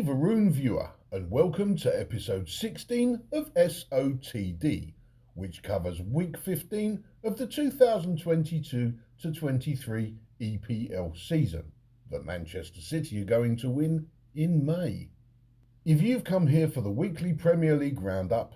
Varun viewer, and welcome to episode 16 of SOTD, which covers week 15 of the 2022-23 EPL season that Manchester City are going to win in May. If you've come here for the weekly Premier League roundup,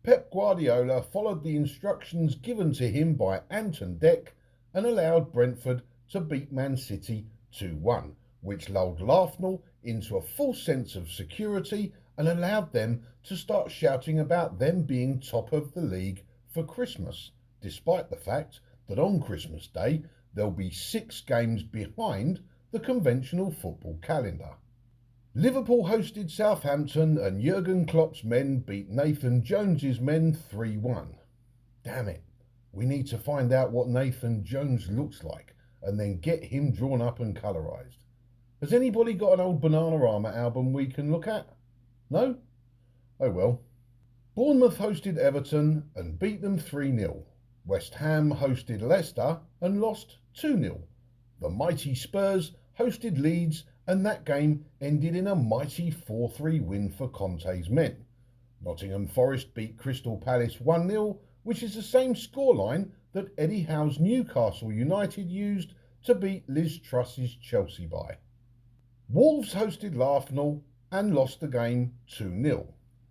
Pep Guardiola followed the instructions given to him by Anton Deck and allowed Brentford to beat Man City 2-1, which lulled Arsenal into a false sense of security and allowed them to start shouting about them being top of the league for Christmas, despite the fact that on Christmas Day they'll be 6 games behind the conventional football calendar. Liverpool hosted Southampton and Jurgen Klopp's men beat Nathan Jones's men 3-1. Damn it, we need to find out what Nathan Jones looks like and then get him drawn up and colorised. Has anybody got an old Bananarama album we can look at? No? Oh well. Bournemouth hosted Everton and beat them 3-0. West Ham hosted Leicester and lost 2-0. The mighty Spurs hosted Leeds and that game ended in a mighty 4-3 win for Conte's men. Nottingham Forest beat Crystal Palace 1-0, which is the same scoreline that Eddie Howe's Newcastle United used to beat Liz Truss's Chelsea by. Wolves hosted Arsenal and lost the game 2-0.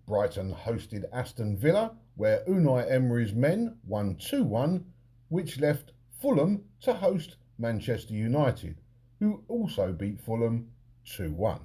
Brighton hosted Aston Villa, where Unai Emery's men won 2-1, which left Fulham to host Manchester United, who also beat Fulham 2-1.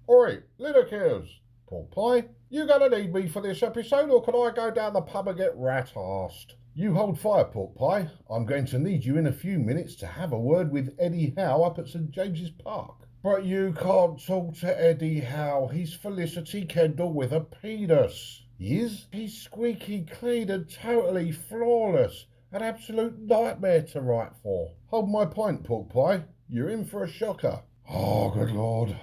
Oi, Linekeers, pork pie, you gonna need me for this episode or can I go down the pub and get rat-arsed? You hold fire, pork pie. I'm going to need you in a few minutes to have a word with Eddie Howe up at St James's Park. But you can't talk to Eddie Howe. He's Felicity Kendall with a penis. He is? He's squeaky clean and totally flawless. An absolute nightmare to write for. Hold my pint, pork pie. You're in for a shocker. Oh, good Lord.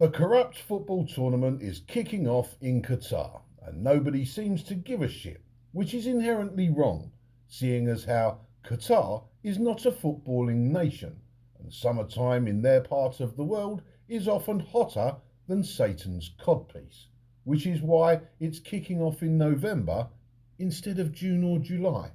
A corrupt football tournament is kicking off in Qatar, and nobody seems to give a shit, which is inherently wrong, seeing as how Qatar is not a footballing nation, and summertime in their part of the world is often hotter than Satan's codpiece, which is why it's kicking off in November instead of June or July.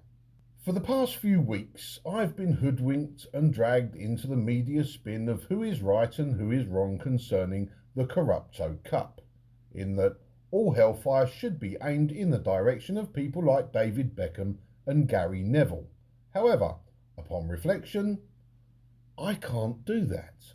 For the past few weeks, I've been hoodwinked and dragged into the media spin of who is right and who is wrong concerning the Corrupto Cup, in that all hellfire should be aimed in the direction of people like David Beckham and Gary Neville. However, upon reflection, I can't do that.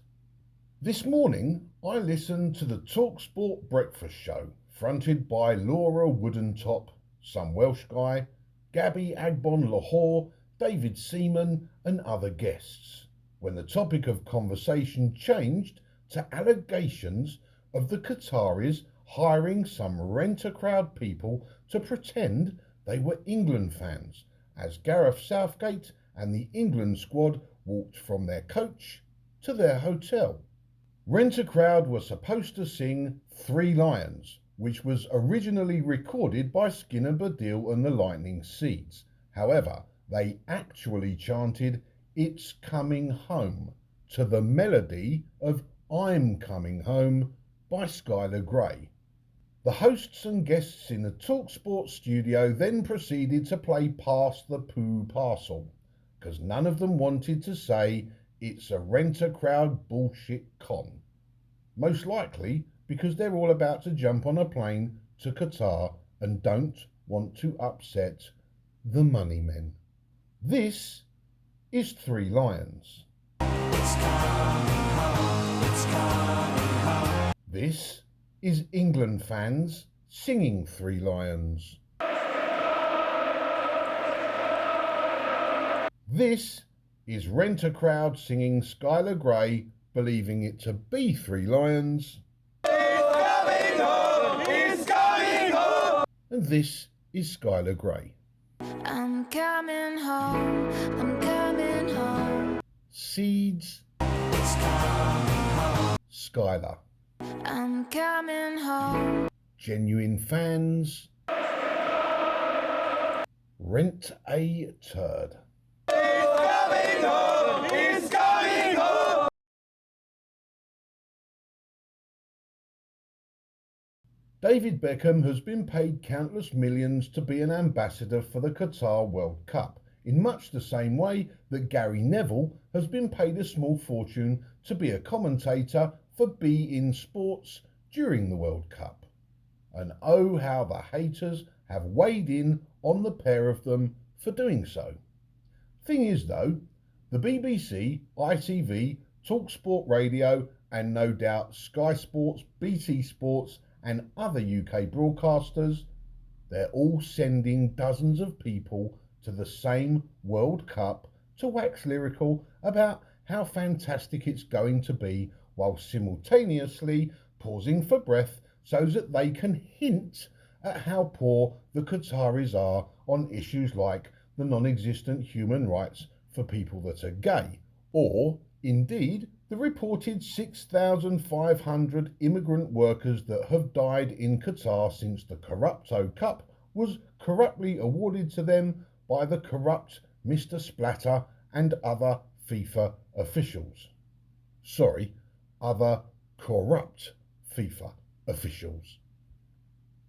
This morning, I listened to the TalkSport breakfast show, fronted by Laura Woodentop, some Welsh guy, Gabby Agbon Lahore, David Seaman and other guests, when the topic of conversation changed to allegations of the Qataris hiring some rent-a-crowd people to pretend they were England fans, as Gareth Southgate and the England squad walked from their coach to their hotel. Rent-a-Crowd were supposed to sing Three Lions, which was originally recorded by Skinner Badil and the Lightning Seeds. However, they actually chanted It's Coming Home to the melody of I'm Coming Home by Skylar Grey. The hosts and guests in the TalkSport studio then proceeded to play Pass the Poo Parcel, because none of them wanted to say it's a Rent-a-Crowd bullshit con. Most likely because they're all about to jump on a plane to Qatar and don't want to upset the money men. This is Three Lions. It's coming home, it's coming home. This is England fans singing Three Lions. This is Rent-a-Crowd singing Skylar Grey, believing it to be Three Lions. And this is Skylar Grey. I'm coming home, I'm coming home. Seeds. It's coming home. Skylar. I'm coming home. Genuine fans. Rent a turd. David Beckham has been paid countless millions to be an ambassador for the Qatar World Cup, in much the same way that Gary Neville has been paid a small fortune to be a commentator for beIN Sports during the World Cup. And oh, how the haters have weighed in on the pair of them for doing so. Thing is though, the BBC, ITV, TalkSport Radio, and no doubt Sky Sports, BT Sports, and other UK broadcasters, they're all sending dozens of people to the same World Cup to wax lyrical about how fantastic it's going to be, while simultaneously pausing for breath so that they can hint at how poor the Qataris are on issues like the non-existent human rights for people that are gay, or indeed the reported 6,500 immigrant workers that have died in Qatar since the Corrupto Cup was corruptly awarded to them by the corrupt Mr. Splatter and other FIFA officials. Sorry, other corrupt FIFA officials.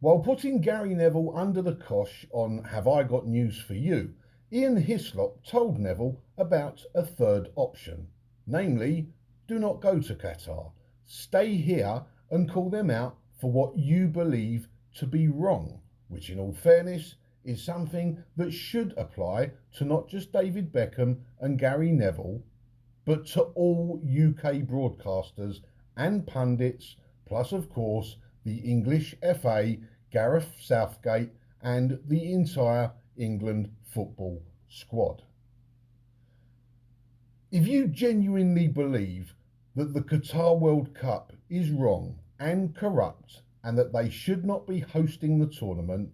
While putting Gary Neville under the cosh on Have I Got News for You, Ian Hislop told Neville about a third option, namely, do not go to Qatar, stay here and call them out for what you believe to be wrong, which in all fairness is something that should apply to not just David Beckham and Gary Neville, but to all UK broadcasters and pundits, plus of course the English FA, Gareth Southgate, and the entire England football squad. If you genuinely believe that the Qatar World Cup is wrong and corrupt and that they should not be hosting the tournament,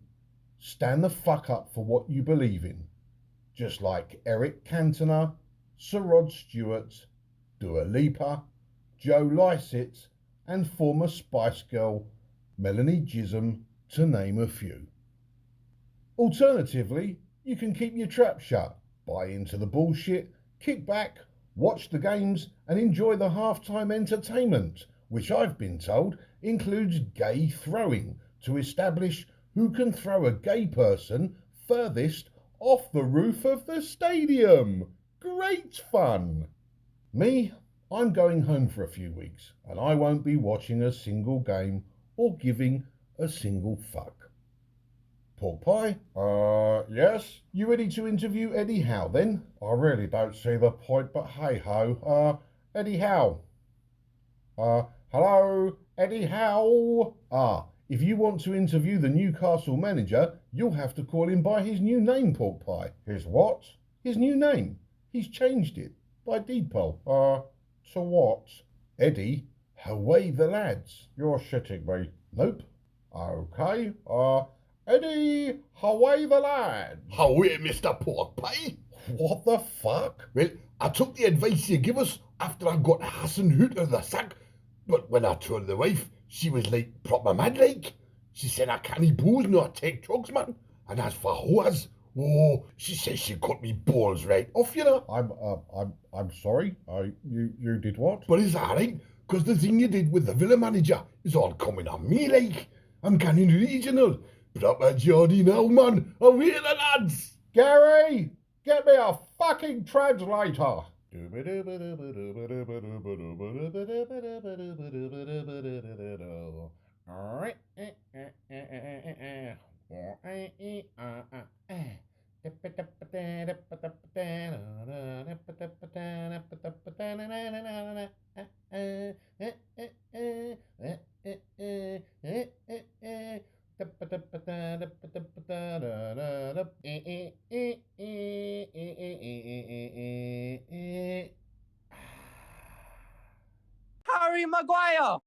stand the fuck up for what you believe in, just like Eric Cantona, Sir Rod Stewart, Dua Lipa, Joe Lycett, and former Spice Girl Melanie Gism, to name a few. Alternatively, you can keep your trap shut, buy into the bullshit, kick back, watch the games, and enjoy the halftime entertainment, which I've been told includes gay throwing to establish who can throw a gay person furthest off the roof of the stadium. Great fun! Me, I'm going home for a few weeks, and I won't be watching a single game or giving a single fuck. Pork pie? Yes? You ready to interview Eddie Howe then? I really don't see the point, but hey ho. Eddie Howe. Hello? Eddie Howe? If you want to interview the Newcastle manager, you'll have to call him by his new name, Pork pie. His what? His new name. He's changed it. By deed poll. To what? Eddie, away the lads. You're shitting me. Nope. Okay. Eddie, away the lads. Away, Mr. Pork Pie. What the fuck? Well, I took the advice you give us after I got Hassan Hoot of the sack, but when I told the wife, she was like proper mad like. She said I can't booze nor take drugs, man. And as for whores, oh, she says she cut me balls right off, you know. I'm sorry. You did what? But it's alright, because the thing you did with the villa manager is all coming on me like. I'm canning regional. Proper Geordie now, man. Away the lads. Gary, get me a fucking translator. Harry Maguire!